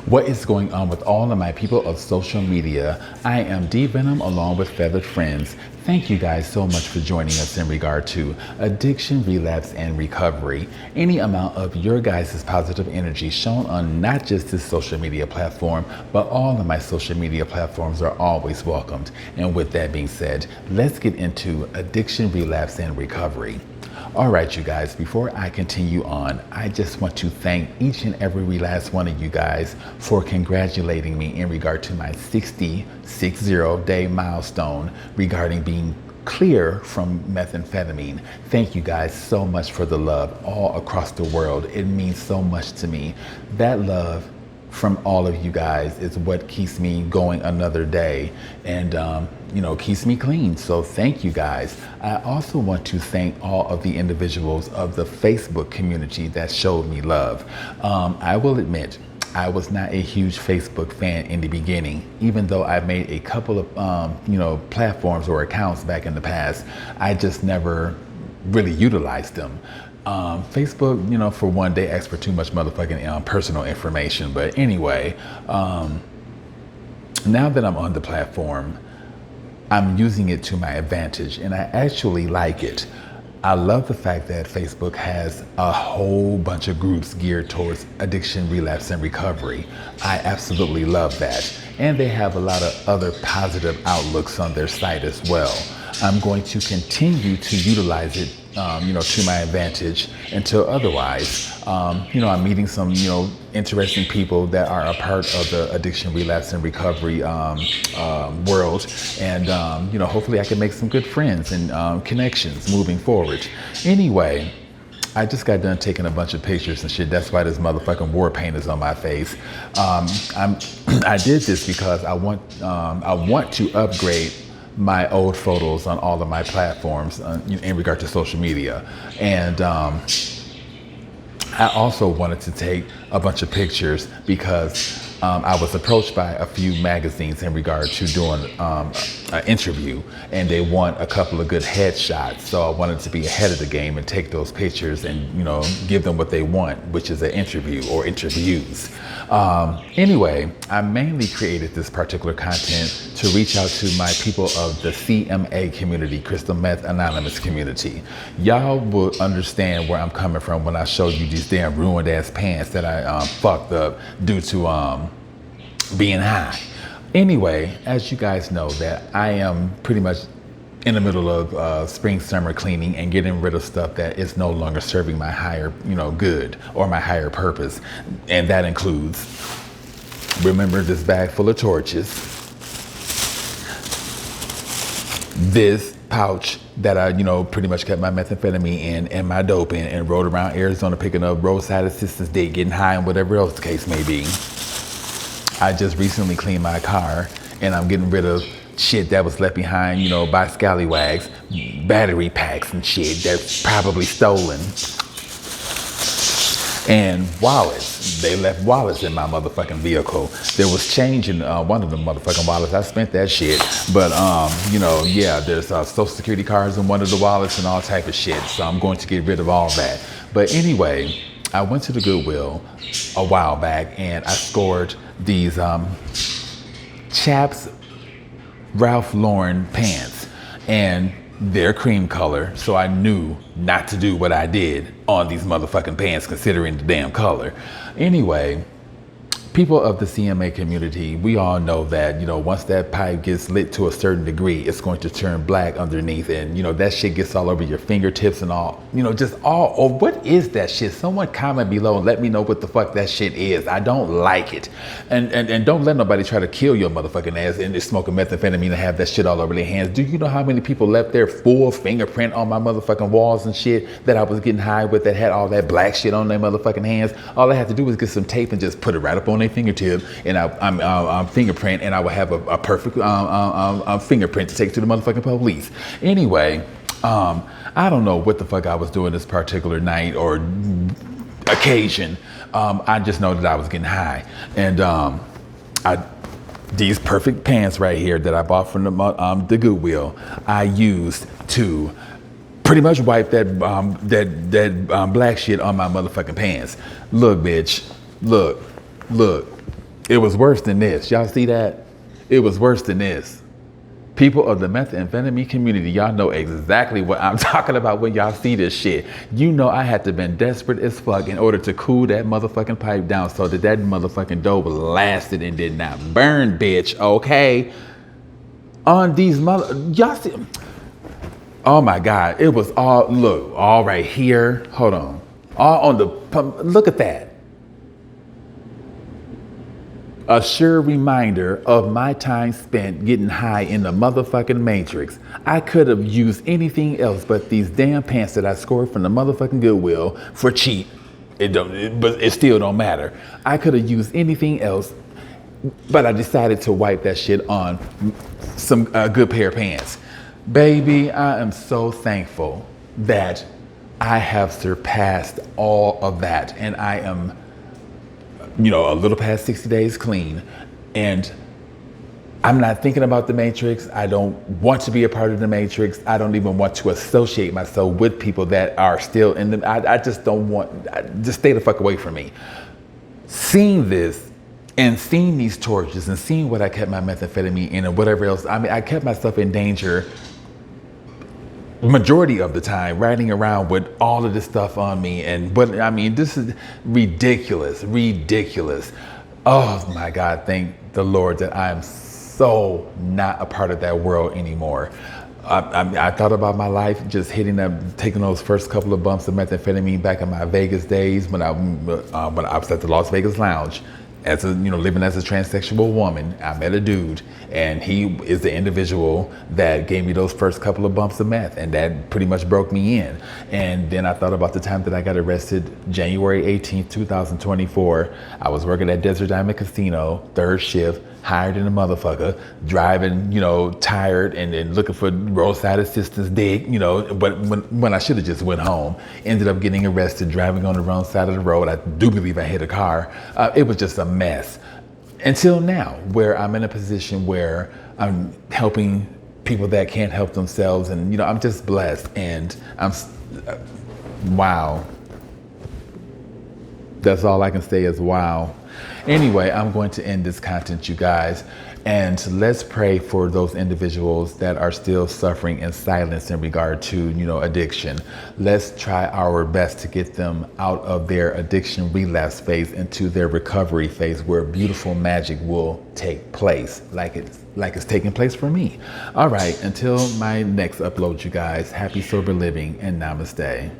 What is going on with all of my people of social media? I am D Venom along with Feathered Friends. Thank you guys so much for joining us in regard to addiction, relapse, and recovery. Any amount of your guys' positive energy shown on not just this social media platform, but all of my social media platforms are always welcomed. And with that being said, let's get into addiction, relapse, and recovery. All right, you guys, before I continue on, I just want to thank each and every last one of you guys for congratulating me in regard to my 60-day milestone regarding being clear from methamphetamine. Thank you guys so much for the love all across the world. It means so much to me. That love from all of you guys is what keeps me going another day and keeps me clean. So thank you guys. I also want to thank all of the individuals of the Facebook community that showed me love. I will admit, I was not a huge Facebook fan in the beginning, even though I made a couple of platforms or accounts back in the past. I just never really utilized them. Facebook, for one, they ask for too much motherfucking personal information. But anyway, now that I'm on the platform, I'm using it to my advantage, and I actually like it. I love the fact that Facebook has a whole bunch of groups geared towards addiction, relapse, and recovery. I absolutely love that. And they have a lot of other positive outlooks on their site as well. I'm going to continue to utilize it to my advantage until otherwise. I'm meeting some, interesting people that are a part of the addiction, relapse, and recovery world. And, hopefully I can make some good friends and connections moving forward. Anyway, I just got done taking a bunch of pictures and shit. That's why this motherfucking war paint is on my face. I did this because I want to upgrade my old photos on all of my platforms in regard to social media. And I also wanted to take a bunch of pictures because I was approached by a few magazines in regard to doing an interview, and they want a couple of good headshots. So I wanted to be ahead of the game and take those pictures and, give them what they want, which is an interview or interviews. Anyway, I mainly created this particular content to reach out to my people of the CMA community, Crystal Meth Anonymous community. Y'all will understand where I'm coming from when I show you these damn ruined ass pants that I fucked up due to being high. Anyway, as you guys know, that I am pretty much in the middle of spring summer cleaning and getting rid of stuff that is no longer serving my higher good or my higher purpose. And that includes, remember this bag full of torches, this pouch that I pretty much kept my methamphetamine in and my dope in and rode around Arizona picking up roadside assistance day, getting high and whatever else the case may be. I just recently cleaned my car and I'm getting rid of shit that was left behind, by scallywags, battery packs and shit that's probably stolen. And wallets. They left wallets in my motherfucking vehicle. There was change in one of the motherfucking wallets. I spent that shit. But, there's social security cards in one of the wallets and all type of shit. So I'm going to get rid of all that. But anyway, I went to the Goodwill a while back and I scored these Chaps Ralph Lauren pants, and they're cream color, so I knew not to do what I did on these motherfucking pants considering the damn color. Anyway, people of the CMA community, we all know that, once that pipe gets lit to a certain degree, it's going to turn black underneath, and, that shit gets all over your fingertips and all, what is that shit? Someone comment below and let me know what the fuck that shit is. I don't like it. And don't let nobody try to kill your motherfucking ass and just smoking methamphetamine and have that shit all over their hands. Do you know how many people left their full fingerprint on my motherfucking walls and shit that I was getting high with that had all that black shit on their motherfucking hands? All I had to do was get some tape and just put it right up on their fingertip and I'm fingerprint, and I would have a perfect fingerprint to take to the motherfucking police. Anyway, I don't know what the fuck I was doing this particular night or occasion. I just know that I was getting high, and these perfect pants right here that I bought from the Goodwill, I used to pretty much wipe that black shit on my motherfucking pants. Look, bitch, look. It was worse than this. Y'all see that? It was worse than this. People of the methamphetamine community, y'all know exactly what I'm talking about when y'all see this shit. You know I had to been desperate as fuck in order to cool that motherfucking pipe down so that that motherfucking dope lasted and did not burn, bitch, okay? On these y'all see, oh my God, it was all, look, all right here, hold on. All on the, look at that. A sure reminder of my time spent getting high in the motherfucking Matrix. I could have used anything else but these damn pants that I scored from the motherfucking Goodwill for cheap. But it still don't matter. I could have used anything else, but I decided to wipe that shit on some good pair of pants. Baby, I am so thankful that I have surpassed all of that, and I am, you know, a little past 60 days clean, and I'm not thinking about the Matrix. I don't want to be a part of the Matrix. I don't even want to associate myself with people that are still in the, I just don't want, just stay the fuck away from me. Seeing this and seeing these torches and seeing what I kept my methamphetamine in and whatever else, I mean, I kept myself in danger majority of the time, riding around with all of this stuff on me. And but I mean, this is ridiculous. Oh my God, thank the Lord that I am so not a part of that world anymore. I thought about my life just taking those first couple of bumps of methamphetamine back in my Vegas days when I was at the Las Vegas Lounge. As a, you know, living as a transsexual woman, I met a dude, and he is the individual that gave me those first couple of bumps of meth, and that pretty much broke me in. And then I thought about the time that I got arrested, January 18th, 2024. I was working at Desert Diamond Casino, third shift, hired in a motherfucker, driving, you know, tired and looking for roadside assistance dig, you know, but when I should have just went home, ended up getting arrested, driving on the wrong side of the road. I do believe I hit a car. It was just a mess. Until now, where I'm in a position where I'm helping people that can't help themselves, and, you know, I'm just blessed, and wow. That's all I can say is wow. Anyway, I'm going to end this content, you guys, and let's pray for those individuals that are still suffering in silence in regard to, you know, addiction. Let's try our best to get them out of their addiction relapse phase into their recovery phase, where beautiful magic will take place, like it's taking place for me. All right, until my next upload, you guys, happy sober living and namaste.